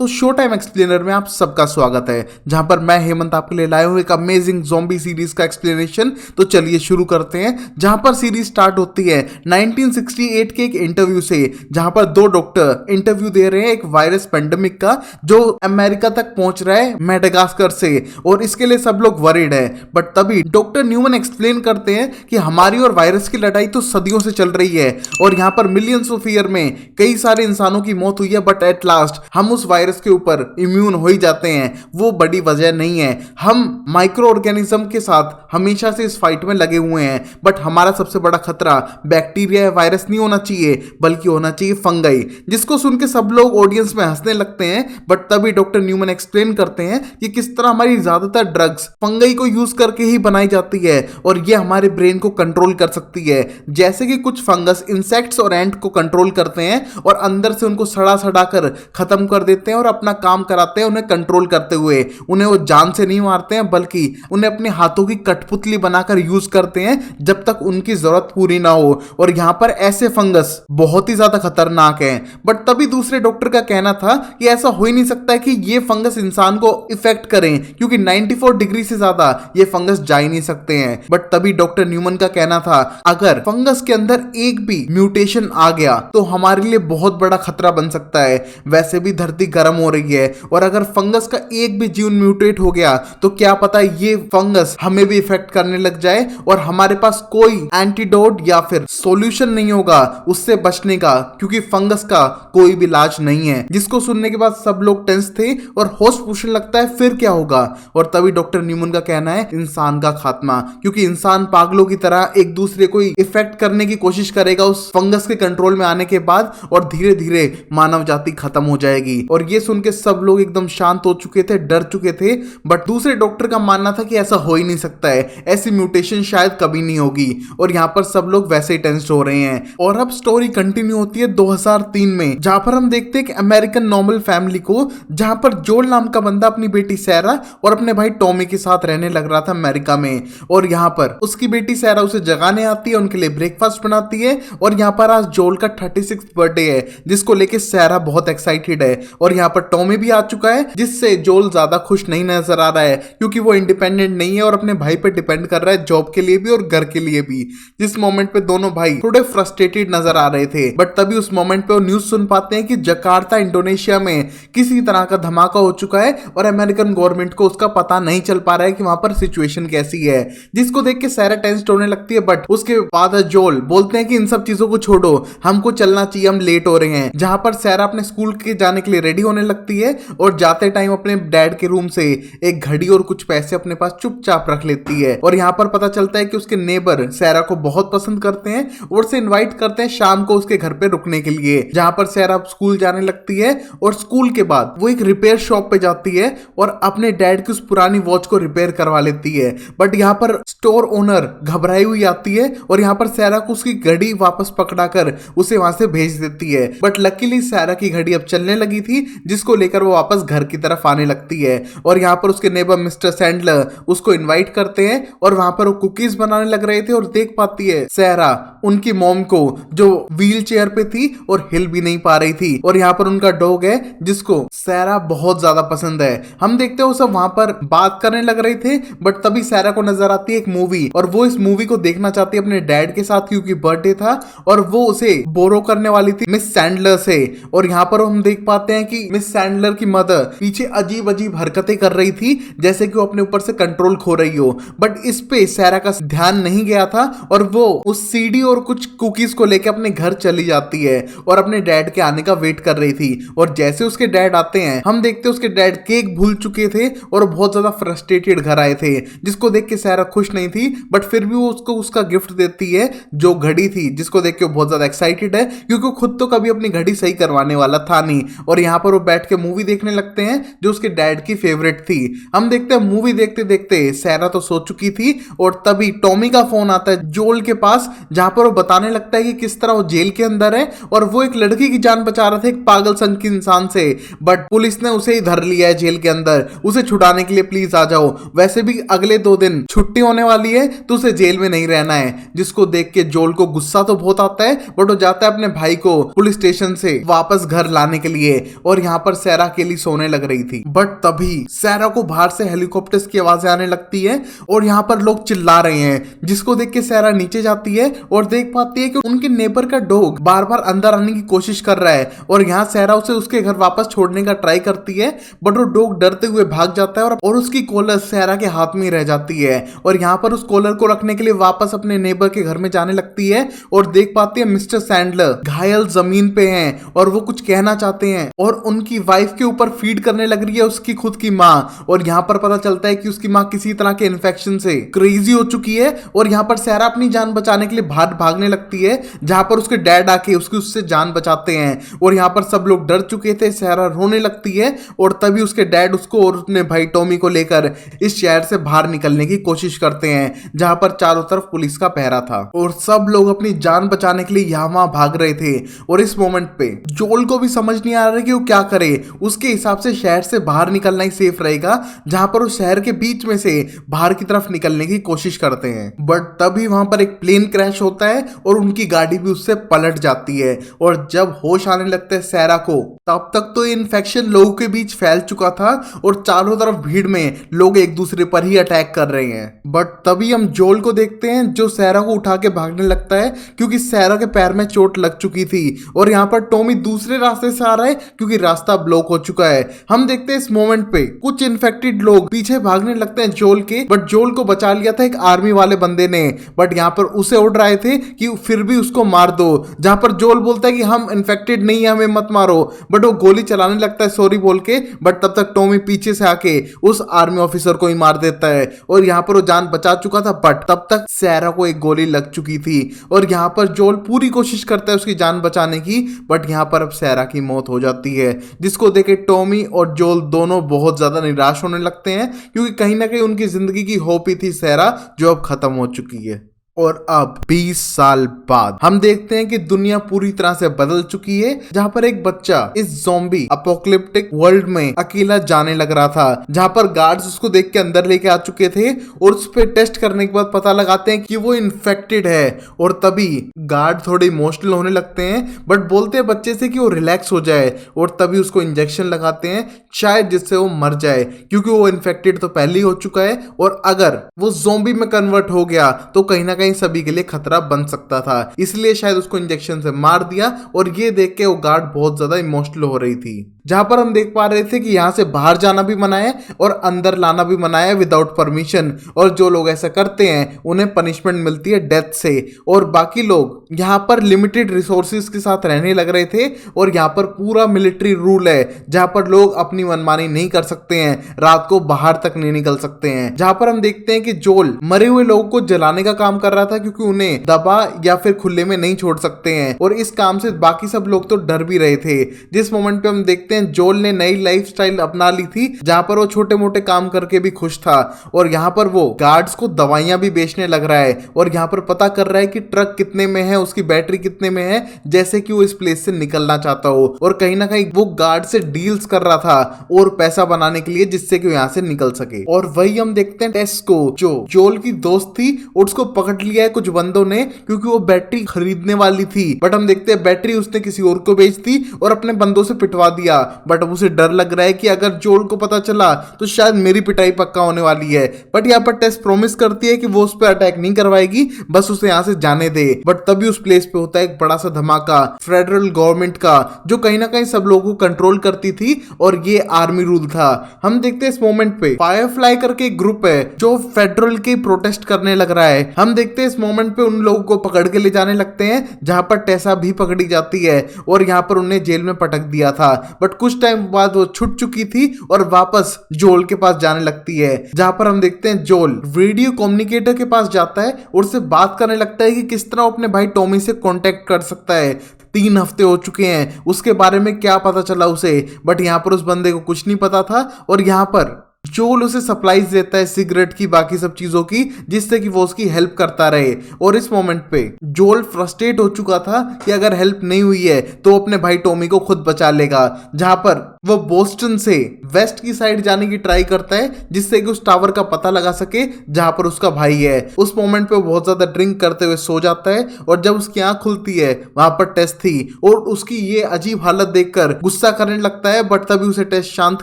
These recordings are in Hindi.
तो शो टाइम एक्सप्लेनर में आप सबका स्वागत है, जहां पर मैं हेमंत आपके लिए लाया हूं एक अमेजिंग ज़ॉम्बी सीरीज का एक्सप्लेनेशन। तो चलिए शुरू करते हैं। जहां पर सीरीज स्टार्ट होती है 1968 के एक इंटरव्यू से, जहां पर दो डॉक्टर इंटरव्यू दे रहे हैं एक वायरस पेंडेमिक का जो अमेरिका तक पहुंच रहा है मेडागास्कर से, और इसके लिए सब लोग वरीड है। बट तभी डॉक्टर न्यूमन एक्सप्लेन करते हैं कि हमारी और वायरस की लड़ाई तो सदियों से चल रही है और यहाँ पर मिलियंस ऑफ ईयर में कई सारे इंसानों की मौत हुई है, बट एट लास्ट हम उस वायरस के ऊपर इम्यून हो ही जाते हैं। वो बड़ी वजह नहीं है, हम माइक्रो ऑर्गेनिज्म के साथ हमेशा से इस फाइट में लगे हुए हैं। बट हमारा सबसे बड़ा खतरा बैक्टीरिया या वायरस नहीं होना चाहिए, बल्कि होना चाहिए फंगई। जिसको सुन के सब लोग ऑडियंस में हंसने लगते हैं। बट तभी डॉक्टर न्यूमन एक्सप्लेन करते हैं कि किस तरह हमारी ज्यादातर ड्रग्स फंगई को यूज करके ही बनाई जाती है और ये हमारे ब्रेन को कंट्रोल कर सकती है। जैसे कि कुछ फंगस इंसेक्ट्स और एंट को कंट्रोल करते हैं और अंदर से उनको सड़ा सड़ा कर खत्म कर देते हैं और अपना काम कराते हैं उन्हें कंट्रोल करते हुए। उन्हें वो जान से नहीं मारते हैं, बल्कि उन्हें अपने हाथों की कठपुतली बनाकर यूज करते हैं जब तक उनकी जरूरत पूरी ना हो। और यहां पर ऐसे फंगस बहुत ही ज्यादा खतरनाक हैं। बट तभी दूसरे डॉक्टर का कहना था कि ऐसा हो ही नहीं सकता है कि ये फंगस इंसान को इफेक्ट करें, क्योंकि 94 डिग्री से ज्यादा ये फंगस जा ही नहीं सकते हैं। बट तभी डॉक्टर न्यूमन का कहना था अगर फंगस के अंदर एक भी म्यूटेशन आ गया तो हमारे लिए बहुत बड़ा खतरा बन सकता है। वैसे भी धरती गर्म हो रही है और अगर फंगस का एक भी जीन म्यूटेट हो गया तो क्या पता ये फंगस हमें भी इफेक्ट करने लग जाए और हमारे पास कोई एंटीडोट या फिर सॉल्यूशन नहीं होगा उससे बचने का, क्योंकि फंगस का कोई भी इलाज नहीं है। जिसको सुनने के बाद सब लोग टेंस थे और होस्ट पूछने लगता है फिर क्या होगा। और तभी डॉक्टर न्यूमन का कहना है इंसान का खात्मा, क्योंकि इंसान पागलों की तरह एक दूसरे को इफेक्ट करने की कोशिश करेगा उस फंगस के कंट्रोल में आने के बाद, और धीरे धीरे मानव जाति खत्म हो जाएगी। और ये सुन के सब लोग एकदम शांत हो चुके थे, डर चुके थे। बट दूसरे डॉक्टर का मानना था कि ऐसा हो ही नहीं सकता है, ऐसी म्यूटेशन शायद कभी नहीं होगी। और यहाँ पर सब लोग वैसे ही टेंस्ड हो रहे हैं। और अब स्टोरी कंटिन्यू होती है 2003 में, जहां पर हम देखते हैं कि अमेरिकन नॉर्मल फैमिली को, जहां पर जोल नाम का बंदा अपनी बेटी सैरा और अपने भाई टॉमी के साथ रहने लग रहा था अमेरिका में। और यहाँ पर उसकी बेटी सैरा उसे जगाने आती है, उनके लिए ब्रेकफास्ट बनाती है। और यहाँ पर आज जोल का 36th बर्थडे है, जिसको लेके सैरा बहुत एक्साइटेड है। और यहाँ पर टॉमी भी आ चुका है, जिससे जोल ज्यादा खुश नहीं नजर आ रहा है, क्योंकि वो इंडिपेंडेंट नहीं है और अपने भाई पे डिपेंड कर रहा है जॉब के लिए भी और घर के लिए भी। जिस मोमेंट पे दोनों भाई थोड़े फ्रस्ट्रेटेड नजर आ रहे थे। बट तभी उस मोमेंट पे वो न्यूज सुन पाते हैं कि जकार्ता इंडोनेशिया में किसी तरह का धमाका हो चुका है और अमेरिकन गवर्नमेंट को उसका पता नहीं चल पा रहा है कि वहां पर सिचुएशन कैसी है। जिसको देख के सैरा टेंस्ड होने लगती है। बट उसके बाद जोल बोलते हैं कि इन सब चीजों को छोड़ो, हमको चलना चाहिए, हम लेट हो रहे हैं। जहां पर सैरा अपने स्कूल के जाने के लिए रेडी होने लगती है और जाते टाइम अपने डैड के रूम से एक घड़ी और कुछ पैसे अपने पास चुपचाप रख लेती है। और यहाँ पर पता चलता है कि उसके नेबर सैरा को बहुत पसंद करते हैं और उसे इनवाइट करते हैं शाम को उसके घर पे रुकने के लिए। जहां पर सैरा स्कूल जाने लगती है और स्कूल के बाद वो एक रिपेयर शॉप पे जाती है और अपने डैड की उस पुरानी वॉच को रिपेयर करवा लेती है। बट यहाँ पर स्टोर ओनर घबराई हुई आती है और यहाँ पर सैरा को उसकी घड़ी वापस पकड़ा कर उसे वहां से भेज देती है। बट लकीली सैरा की घड़ी अब चलने लगी थी, जिसको लेकर वो वापस घर की तरफ आने लगती है। और यहाँ पर उसके नेबर मिस्टर सैंडलर उसको इनवाइट करते हैं और वहां पर वो कुकीज बनाने लग रहे थे और देख पाती है सैरा उनकी मॉम को, जो व्हील चेयर पे थी और हिल भी नहीं पा रही थी। और यहाँ पर उनका डॉग है जिसको सैरा बहुत ज्यादा पसंद है। हम देखते हैं वो सब वहां पर बात करने लग रहे थे। बट तभी सैरा को नजर आती है एक मूवी और वो इस मूवी को देखना चाहती है अपने डैड के साथ, क्योंकि बर्थडे था और वो उसे बोरो करने वाली थी मिस सैंडलर से। और यहाँ पर हम देख पाते हैं कि मिस सैंडलर की मदर पीछे अजीब अजीब हरकतें कर रही थी, जैसे कि वो अपने ऊपर से कंट्रोल खो रही हो। बट इस पे सैरा का ध्यान नहीं गया था और वो उस सीडी और कुछ कुकीज को लेकर अपने घर चली जाती है और अपने डैड के आने का वेट कर रही थी। और जैसे उसके डैड आते हैं, हम देखते हैं उसके डैड केक भूल चुके थे और बहुत ज्यादा फ्रस्ट्रेटेड घर आए थे। जिसको देख के सैरा खुश नहीं थी, बट फिर भी वो उसको उसका गिफ्ट देती है, जो घड़ी थी, जिसको देख के वो बहुत ज्यादा एक्साइटेड है, क्योंकि खुद तो कभी अपनी घड़ी सही करवाने वाला था नहीं। और यहाँ पर वो बैठ के मूवी देखने लगते हैं जो उसके डैड की फेवरेट थी। हम देखते हैं मूवी देखते देखते सैरा तो सो चुकी थी और तभी टॉमी का फोन आता है जोल के पास, जहां पर वो बताने लगता है कि किस तरह वो जेल के अंदर है और वो एक लड़की की जान बचा रहा था एक पागल संग के इंसान से। बट पुलिस ने उसे ही धर लिया है जेल के अंदर, उसे छुड़ाने के लिए प्लीज आ जाओ। वैसे भी अगले 2 दिन छुट्टी होने वाली है तो उसे जेल में नहीं रहना है। जिसको देख के जोल को गुस्सा तो बहुत आता है, बट वो जाता है अपने भाई को पुलिस स्टेशन से वापस घर लाने के लिए। और यहाँ पर सैरा अकेली सोने लग रही थी। बट तभी सैरा को बाहर से हेलीकॉप्टर्स की आवाजें आने लगती है और यहाँ पर लोग चिल्ला रहे हैं, जिसको देख के सैरा नीचे जाती है और देख पाती है कि उनके नेबर का डॉग बार बार अंदर आने की कोशिश कर रहा है और यहाँ सैरा उसे उसके घर वापस छोड़ने का ट्राई करती है, बट वो डॉग डरते हुए भाग जाता है और उसकी कॉलर सैरा के हाथ में रह जाती है और यहाँ पर उस कॉलर को रखने के लिए वापस अपने नेबर के घर में जाने लगती है और देख पाती है मिस्टर सैंडलर घायल जमीन पे हैं और वो कुछ कहना चाहते हैं और उनकी वाइफ के ऊपर फीड करने लग रही है उसकी खुद की माँ। और यहाँ पर पता चलता है कि उसकी माँ किसी तरह के इन्फेक्शन से क्रेजी हो चुकी है और यहाँ पर सैरा अपनी जान बचाने के लिए बाहर भागने लगती है, जहां पर उसके डैड आके उससे जान बचाते हैं और यहाँ पर सब लोग डर चुके थे। सैरा रोने लगती है और तभी उसके डैड उसको और अपने भाई टॉमी को लेकर इस शहर से बाहर निकलने की कोशिश करते हैं, जहां पर चारों तरफ पुलिस का पहरा था और सब लोग अपनी जान बचाने के लिए यहाँ वहां भाग रहे थे। और इस मोमेंट पे जोल को भी समझ नहीं आ रहा कि वो क्या करे। उसके हिसाब से शहर से बाहर निकलना ही सेफ रहेगा, जहां पर वो शहर के बीच में से बाहर की तरफ निकलने की कोशिश करते हैं। बट तभी वहां पर एक प्लेन क्रैश होता है और उनकी गाड़ी भी उससे पलट जाती है और जब होश आने लगता है सैरा को, तब तक तो इन्फेक्शन लोगों के बीच फैल चुका था और चारों तरफ भीड़ में लोग एक दूसरे पर ही अटैक कर रहे हैं। बट तभी हम जोल को देखते हैं जो सैरा को उठा के भागने लगता है क्योंकि सैरा के पैर में चोट लग चुकी थी और यहाँ पर टॉमी दूसरे रास्ते से आ रहा है क्योंकि रास्ता ब्लॉक हो चुका है। हम देखते हैं इस मोमेंट पे कुछ इन्फेक्टेड लोग पीछे भागने लगते हैं जोल के, बट जोल को बचा लिया था एक आर्मी वाले बंदे ने, बट यहाँ पर उसे उड़ रहे थे कि फिर भी उसको मार दो, जहां पर जोल बोलता है कि हम इन्फेक्टेड नहीं है, हमें मत मारो, बट वो गोली चलाने लगता है सॉरी बोल के, बट तब तक टॉमी पीछे से आके उस आर्मी ऑफिसर को ही मार देता है और यहाँ पर वो जान बचा चुका था, बट तब तक सैरा को एक गोली लग चुकी थी और यहाँ पर जोल पूरी कोशिश करता है उसकी जान बचाने की, बट यहाँ पर अब सैरा की मौत हो जाती है, जिसको देखे टॉमी और जोल दोनों बहुत ज्यादा निराश होने लगते हैं क्योंकि कहीं ना कहीं उनकी जिंदगी की होप ही थी सैरा, जो अब खत्म हो चुकी है। और अब 20 साल बाद हम देखते हैं कि दुनिया पूरी तरह से बदल चुकी है, जहां पर एक बच्चा इस ज़ॉम्बी अपोकलिप्टिक वर्ल्ड में अकेला जाने लग रहा था, जहां पर गार्ड्स उसको देख के अंदर लेके आ चुके थे और उस पे टेस्ट करने के बाद पता लगाते हैं कि वो इन्फेक्टेड है और तभी गार्ड थोड़े इमोशनल होने लगते हैं, बट बोलते हैं बच्चे से कि वो रिलैक्स हो जाए और तभी उसको इंजेक्शन लगाते हैं शायद जिससे वो मर जाए, क्योंकि वो इन्फेक्टेड तो पहले ही हो चुका है और अगर वो ज़ॉम्बी में कन्वर्ट हो गया तो कहीं ना कहीं सभी के लिए खतरा बन सकता था, इसलिए शायद उसको इंजेक्शन से मार दिया। और ये देख के वो गार्ड बहुत ज्यादा इमोशनल हो रही थी, जहां पर हम देख पा रहे थे कि यहां से बाहर जाना भी मना है और अंदर लाना भी मना है विदाउट परमिशन, और जो लोग ऐसा करते हैं उन्हें पनिशमेंट मिलती है डेथ से। और बाकी लोग यहाँ पर लिमिटेड रिसोर्सेज के साथ रहने लग रहे थे और यहाँ पर पूरा मिलिट्री रूल है, जहां पर लोग अपनी मनमानी नहीं कर सकते हैं, रात को बाहर तक नहीं निकल सकते हैं। जहां पर हम देखते हैं कि जोल मरे हुए लोगों को जलाने का काम कर रहा था क्योंकि उन्हें दबा या फिर खुले में नहीं छोड़ सकते हैं, और इस काम से बाकी सब लोग तो डर भी रहे थे। जिस मोमेंट पे हम देखते हैं जोल ने नई लाइफस्टाइल अपना ली थी, जहां पर वो छोटे मोटे काम करके भी खुश था और यहाँ पर वो गार्ड्स को दवाइयां भी बेचने लग रहा है और यहाँ पर पता कर रहा है कि ट्रक कितने में है, उसकी बैटरी कितने में है, जैसे कि वो इस प्लेस से निकलना चाहता हो। और कहीं ना कहीं वो गार्ड से डील्स कर रहा था और पैसा बनाने के लिए, जिससे कि वो यहाँ से निकल सके। और वही हम देखते हैं टेस को, जो जोल की दोस्त थी, और उसको पकड़ लिया है कुछ बंदों ने क्योंकि वो बैटरी खरीदने वाली थी, बट हम देखते हैं बैटरी उसने किसी और को बेच दी और अपने बंदों से पिटवा दिया। बट अब उसे डर लग रहा है कि अगर जोल को पता चला तो शायद मेरी पिटाई पक्का होने वाली है। बट यहाँ पर टेस प्रॉमिस करती है कि वो उस पर अटैक नहीं करवाएगी, बस उसे यहाँ से जाने दे। बट तभी उस प्लेस पे होता है एक बड़ा सा धमाका फेडरल गवर्नमेंट का, जो कहीं ना कहीं सब लोगों को कंट्रोल करती थी और ये आर्मी रूल था। हम देखते हैं इस मोमेंट पे फायरफ्लाई करके एक ग्रुप है जो फेडरल के प्रोटेस्ट करने लग रहा है। हम देखते हैं इस मोमेंट पे उन लोगों को पकड़ के ले जाने लगते हैं, जहां पर टेसा भी पकड़ी जाती है और यहाँ पर उन्हें जेल में पटक दिया था। बट कुछ टाइम बाद वो छूट चुकी थी और वापस जोल के पास जाने लगती है, जहां पर हम देखते हैं जोल रेडियो कम्युनिकेटर के पास जाता है और उससे बात करने लगता है कि किस तरह अपने भाई टॉमी से कांटेक्ट कर सकता है। 3 हफ्ते हो चुके हैं, उसके बारे में क्या पता चला उसे, बट यहाँ पर उस बंदे को कुछ नहीं पता था। और यहाँ पर जोल उसे सप्लाईज देता है सिगरेट की, बाकी सब चीजों की, जिससे कि वो उसकी हेल्प करता रहे। और इस मोमेंट पे जोल फ्रस्ट्रेट हो चुका था कि अगर हेल्प नहीं हुई है तो अपने भाई टॉमी को खुद बचा लेगा, जहां पर वो बोस्टन से वेस्ट की साइड जाने की ट्राई करता है जिससे कि उस टावर का पता लगा सके जहां पर उसका भाई है। उस मोमेंट पे वो बहुत ज्यादा ड्रिंक करते हुए सो जाता है और जब उसकी आंख खुलती है वहां पर टेस थी और उसकी ये अजीब हालत देखकर गुस्सा करने लगता है, बट तभी उसे टेस शांत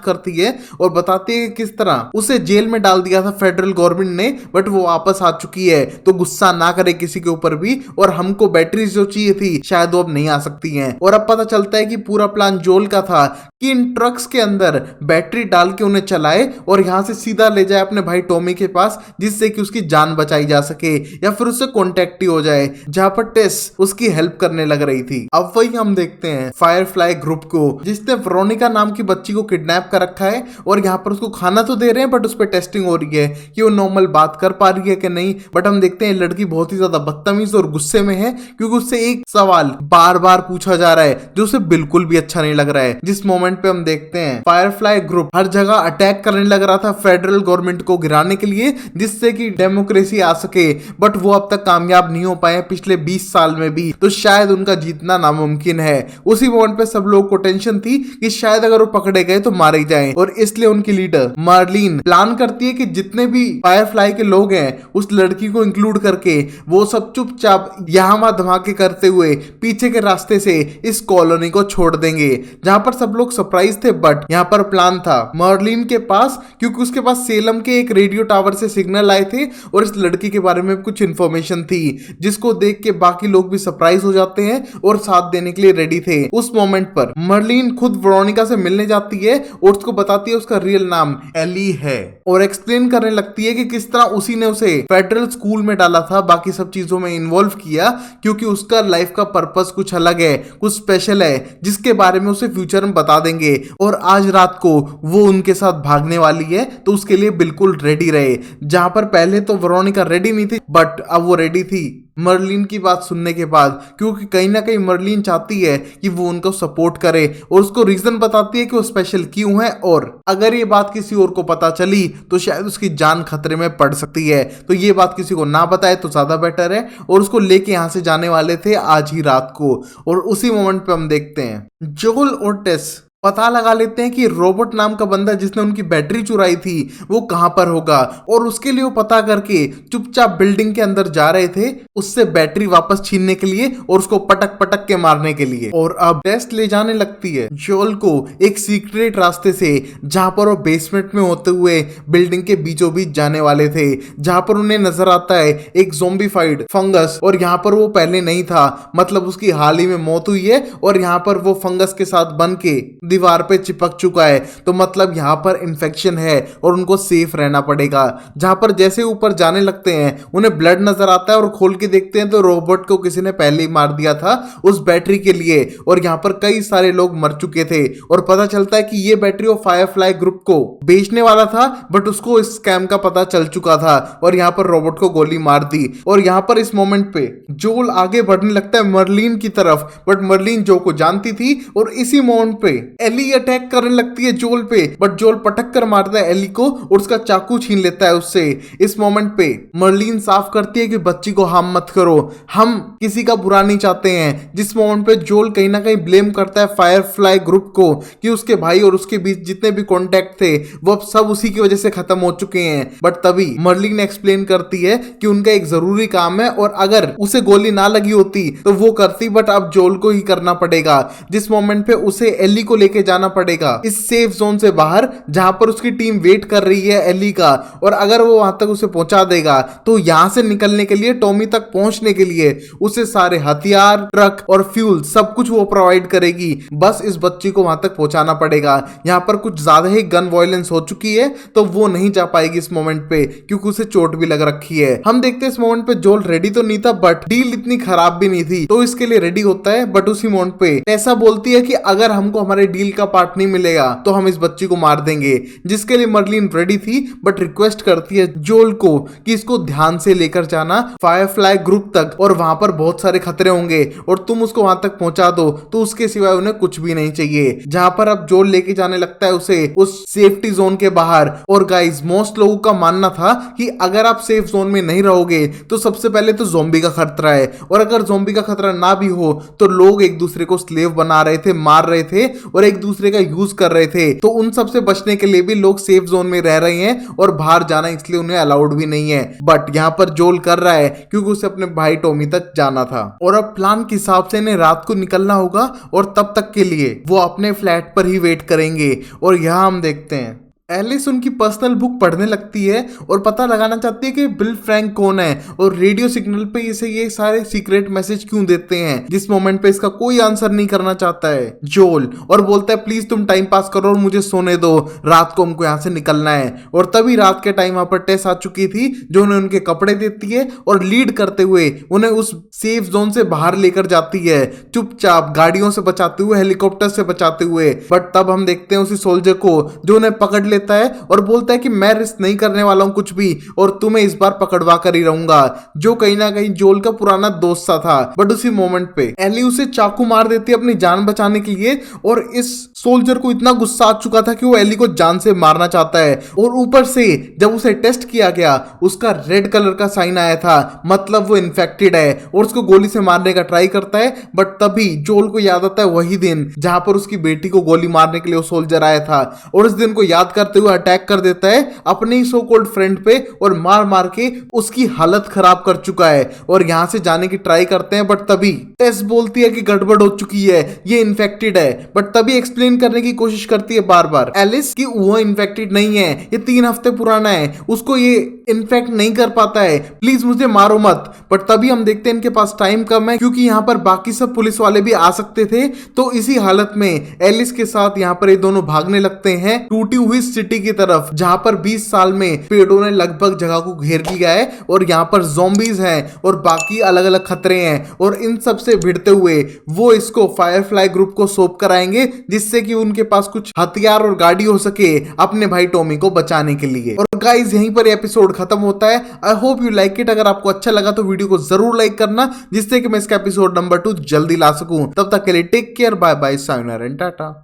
करती है और बताती है कि किस तरह उसे जेल में डाल दिया था फेडरल गवर्नमेंट ने, बट वो वापस आ चुकी है तो गुस्सा ना करे किसी के ऊपर भी, और हमको बैटरीज जो चाहिए थी शायद वो अब नहीं आ सकती हैं। और अब पता चलता है कि पूरा प्लान जोल का था कि इन ट्रक्स के अंदर बैटरी डाल के उन्हें चलाए और यहां से सीधा ले जाए अपने भाई टॉमी के पास जिससे कि उसकी जान बचाई जा सके या फिर उससे कॉन्टेक्ट ही हो जाए, जहां पर टेस उसकी हेल्प करने लग रही थी। अब वही हम देखते हैं फायरफ्लाई ग्रुप को जिसने वेरोनिका नाम की बच्ची को किडनैप कर रखा है और यहाँ पर उसको खाना तो दे रहे हैं बट उस पर टेस्टिंग हो रही है कि वो नॉर्मल बात कर पा रही है कि नहीं। बट हम देखते हैं लड़की बहुत ही ज्यादा बदतमीज और गुस्से में है क्योंकि उससे एक सवाल बार बार पूछा जा रहा है जो उसे बिल्कुल भी अच्छा नहीं लग रहा है। जिस मोमेंट पे हम देखते हैं फायरफ्लाई ग्रुप हर जगह अटैक करने लग रहा था फेडरल गवर्नमेंट को गिराने के लिए जिससे कि डेमोक्रेसी आ सके, बट वो अब तक कामयाब नहीं हो पाए पिछले 20 साल में भी, तो शायद उनका जीतना नामुमकिन है। उसी मोमेंट पे सब लोग को टेंशन थी कि शायद अगर वो पकड़े गए तो मारे जाएं और इसलिए उनकी लीडर मार्लिन प्लान करती है कि जितने भी फायरफ्लाई के लोग हैं उस लड़की को इंक्लूड करके वो सब चुपचाप यहाँ वहां धमाके करते हुए पीछे के रास्ते से इस कॉलोनी को छोड़ देंगे, जहां पर सब लोग सरप्राइज थे। बट यहाँ पर प्लान था मर्लिन के पास क्योंकि उसके पास सेलम के एक रेडियो टावर से सिग्नल आए थे और इस लड़की के बारे में कुछ इंफॉर्मेशन थी जिसको देख के बाकी लोग भी सरप्राइज हो जाते हैं और साथ देने के लिए रेडी थे। उस मोमेंट पर मर्लिन खुद वेरोनिका से मिलने जाती है और उसको बताती है उसका रियल नाम एली है और एक्सप्लेन करने लगती है कि किस तरह उसी ने उसे फेडरल स्कूल में डाला था, बाकी सब चीजों में इन्वॉल्व किया क्योंकि उसका लाइफ का पर्पस कुछ अलग है, कुछ स्पेशल है जिसके बारे में उसे फ्यूचर में बता देंगे। और आज रात को वो उनके साथ भागने वाली है तो उसके लिए बिल्कुल रेडी रहे। जहां पर पहले तो वेरोनिका रेडी नहीं थी बट अब वो रेडी थी मर्लिन की बात सुनने के बाद, क्योंकि कहीं ना कहीं मर्लिन चाहती है कि वो उनको सपोर्ट करे और उसको रीजन बताती है कि वो स्पेशल क्यों है और अगर ये बात किसी और को पता चली तो शायद उसकी जान खतरे में पड़ सकती है, तो ये बात किसी को ना बताए तो ज्यादा बेटर है। और उसको लेके यहां से जाने वाले थे आज ही रात को और उसी मोमेंट पे हम देखते हैं जोल और टेस पता लगा लेते हैं कि रोबोट नाम का बंदा जिसने उनकी बैटरी चुराई थी वो कहां पर होगा और उसके लिए वो पता करके चुपचाप बिल्डिंग के अंदर जा रहे थे उससे बैटरी वापस छीनने के लिए और उसको पटक पटक के मारने के लिए। और अब टेस्ट ले जाने लगती है जोल को एक सीक्रेट रास्ते से जहां पर वो बेसमेंट में होते हुए बिल्डिंग के बीचों बीच जाने वाले थे, जहां पर उन्हें नजर आता है एक ज़ॉम्बीफाइड फंगस और यहाँ पर वो पहले नहीं था, मतलब उसकी हाल ही में मौत हुई है और यहाँ पर वो फंगस के साथ बन के दीवार पे चिपक चुका है, तो मतलब यहाँ पर इन्फेक्शन है और उनको सेफ रहना पड़ेगा। जहां पर जैसे ऊपर जाने लगते हैं उन्हें ब्लड नजर आता है और खोल के देखते हैं तो रोबोट को किसी ने पहले ही मार दिया था उस बैटरी के लिए और यहाँ पर कई सारे लोग मर चुके थे। और पता चलता है कि ये बैटरी वो फायरफ्लाई ग्रुप को बेचने वाला था बट उसको इस स्कैम का पता चल चुका था और यहाँ पर रोबोट को गोली मार दी। और यहाँ पर इस मोमेंट पे जोल आगे बढ़ने लगता है मर्लिन की तरफ, बट मर्लिन जो को जानती थी और इसी मोमेंट पे एली अटैक करने लगती है जोल पे, बट जोल पटक कर मारता है एली को और उसका चाकू छीन लेता है उससे। इस मोमेंट पे मर्लिन साफ करती है कि बच्ची को हार्म मत करो, हम किसी का बुरा नहीं चाहते हैं। जिस मोमेंट पे जोल कहीं ना कहीं ब्लेम करता है फायरफ्लाई ग्रुप को कि उसके भाई और उसके बीच जितने भी कॉन्टेक्ट थे वो अब सब उसी की वजह से खत्म हो चुके हैं। बट तभी मर्लिन एक्सप्लेन करती है कि उनका एक जरूरी काम है और अगर उसे गोली ना लगी होती तो वो करती, बट अब जोल को ही करना पड़ेगा। जिस मोमेंट पे उसे एली को लेके जाना पड़ेगा इस सेफ जोन से बाहर जहां पर उसकी टीम वेट कर रही है एली का, और अगर वो वहां तक उसे पहुंचा देगा तो यहां से निकलने के लिए टॉमी तक पहुंचने के लिए उसे सारे हथियार ट्रक और फ्यूल सब कुछ वो प्रोवाइड करेगी। बस इस बच्ची को वहां तक पहुंचाना पड़ेगा। यहां पर कुछ ज्यादा ही गन वायलेंस हो चुकी है तो वो नहीं जा पाएगी इस मोमेंट पे क्योंकि उसे चोट भी लग रखी है। हम देखते हैं इस मोमेंट पे जोल रेडी तो नहीं था बट डील इतनी खराब भी नहीं थी तो इसके लिए रेडी होता है। बट उसी मोमेंट पे ऐसा बोलती है कि अगर हमको हमारे डील का पार्ट नहीं मिलेगा तो हम इस बच्ची को मार देंगे, जिसके लिए मर्लिन रेडी थी बट रिक्वेस्ट करती है जोल को कि इसको ध्यान से लेकर जाना फायरफ्लाई ग्रुप तक और वहां पर बहुत सारे खतरे होंगे और तुम उसको वहां तक पहुंचा दो तो उसके सिवाय उन्हें कुछ भी नहीं चाहिए। जहां पर अब जोल लेके जाने लगता है उसे उस सेफ्टी जोन के बाहर। और गाइस मोस्ट लोगों का मानना था कि अगर आप सेफ जोन में नहीं रहोगे तो सबसे पहले तो ज़ॉम्बी का खतरा है और अगर ज़ॉम्बी का खतरा ना भी हो तो लोग एक दूसरे को स्लेव बना रहे थे, मार रहे थे और एक दूसरे का यूज कर रहे थे। तो उन सब से बचने के लिए भी लोग सेफ जोन में रह रहे हैं और बाहर जाना इसलिए उन्हें अलाउड भी नहीं है। बट यहाँ पर जोल कर रहा है क्योंकि उसे अपने भाई टॉमी तक जाना था और अब प्लान के हिसाब से इन्हें रात को निकलना होगा और तब तक के लिए वो अपने फ्लैट पर ही वेट करेंगे। और यहाँ हम देखते हैं एलिस उनकी पर्सनल बुक पढ़ने लगती है और पता लगाना चाहती है कि बिल फ्रैंक कौन है और रेडियो सिग्नल पे इसे ये सारे सीक्रेट मैसेज क्यों देते हैं, जिस मोमेंट पे इसका कोई आंसर नहीं करना चाहता है जोल, और बोलता है प्लीज तुम टाइम पास करो और मुझे सोने दो, रात को हमको यहाँ से निकलना है। और तभी रात के टाइम वहां पर टेस आ चुकी थी जो उन्हें उनके कपड़े देती है और लीड करते हुए उन्हें उस सेफ जोन से बाहर लेकर जाती है, चुपचाप गाड़ियों से बचाते हुए, हेलीकॉप्टर से बचाते हुए। बट तब हम देखते हैं उसी सोल्जर को जो उन्हें पकड़ लेता है और बोलता है कि मैं रिस्क नहीं करने वाला हूं कुछ भी और तुम्हें इस बार पकड़वा कर ही रहूंगा, जो कहीं ना कहीं जोल का पुराना दोस्त सा था। बट उसी मोमेंट पे एली उसे चाकू मार देती है अपनी जान बचाने के लिए और इस सोल्जर को इतना गुस्सा आ चुका था कि वो एली को जान से मारना चाहता है। और ऊपर से जब उसे टेस्ट किया गया उसका रेड कलर का साइन आया था, मतलब वो इन्फेक्टेड है और उसको गोली से मारने का ट्राई करता है। बट तभी जोल को याद आता है वही दिन जहां पर उसकी बेटी को गोली मारने के लिए वो सोल्जर आया था और उस दिन को याद करते हुए अटैक कर देता है अपने ही सो कॉल्ड फ्रेंड पे और मार मार के उसकी हालत खराब कर चुका है। और यहां से जाने की ट्राई करते हैं बट तभी टेस बोलती है कि गड़बड़ हो चुकी है, ये इन्फेक्टेड है। बट तभी एक्सप्लेन करने की कोशिश करती है बार बार एलिस कि वो इन्फेक्टेड नहीं है, ये 3 हफ्ते पुराना है, उसको ये इन्फेक्ट नहीं कर पाता है, प्लीज मुझे मारो मत। बट तभी हम देखते हैं इनके पास टाइम कम है क्योंकि यहाँ पर बाकी सब पुलिस वाले भी आ सकते थे। तो इसी हालत में एलिस के साथ यहाँ पर ये दोनों भागने लगते हैं टूटी हुई सिटी की तरफ जहां पर 20 साल में पेड़ों ने लगभग जगह को घेर लिया है और यहाँ पर ज़ॉम्बीज हैं और बाकी अलग अलग खतरे हैं। और इन सब से भिड़ते हुए वो इसको फायरफ्लाई ग्रुप को सौंप कराएंगे जिससे कि उनके पास कुछ हथियार और गाड़ी हो सके अपने भाई टॉमी को बचाने के लिए। और गाइस यहीं पर एपिसोड खत्म होता है। I hope you like it. अगर आपको अच्छा लगा तो वीडियो को जरूर लाइक करना जिससे कि मैं इसका एपिसोड नंबर 2 जल्दी ला सकूं। तब तक के लिए take care, bye bye, sayonara and Tata.